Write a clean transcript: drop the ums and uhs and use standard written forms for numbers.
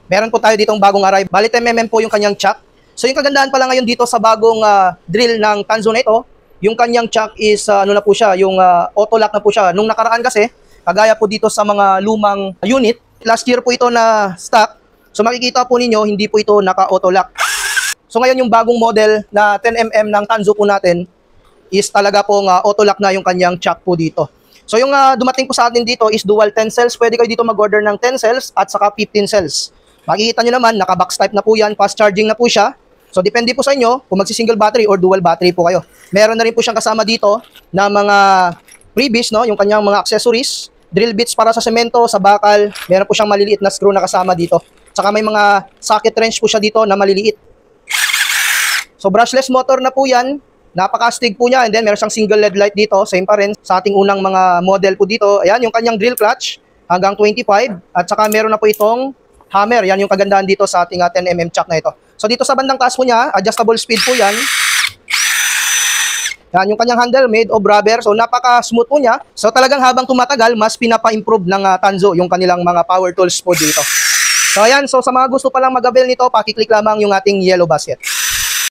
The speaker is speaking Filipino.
Meron po tayo ditong bagong arrive. Bali 10mm po yung kanyang chuck. So yung kagandahan pala ngayon dito sa bagong drill ng Tanzo na ito, yung kanyang chuck is ano na po siya, yung auto lock na po siya. Nung nakaraan kasi, kagaya po dito sa mga lumang unit, last year po ito na stock. So makikita po ninyo, hindi po ito naka-auto lock. So ngayon yung bagong model na 10mm ng Tanzo po natin is talaga pong auto lock na yung kanyang chuck po dito. So yung dumating po sa atin dito is dual 10 cells. Pwede kayo dito mag-order ng 10 cells at saka 15 cells. Makikita nyo naman, naka-box type na po yan, fast charging na po siya. So depende po sa inyo kung magsi-single battery or dual battery po kayo. Meron na rin po siyang kasama dito na mga freebies, no? Yung kanyang mga accessories, drill bits para sa semento, sa bakal. Meron po siyang maliliit na screw na kasama dito. Saka may mga socket wrench po siya dito na maliliit. So brushless motor na po yan. Napaka-astig po niya. And then meron siyang single LED light dito. Same pa rin sa ating unang mga model po dito. Ayan, yung kanyang drill clutch hanggang 25. At saka meron na po itong hammer. Yan yung kagandahan dito sa ating 10mm chuck na ito. So dito sa bandang taas po niya, adjustable speed po yan. Yan yung kanyang handle made of rubber. So napaka-smooth po niya. So talagang habang tumatagal, mas pinapa-improve ng Tanzo yung kanilang mga power tools po dito. So ayan, so sa mga gusto palang mag-avail nito, pakiclick lamang yung ating yellow basket.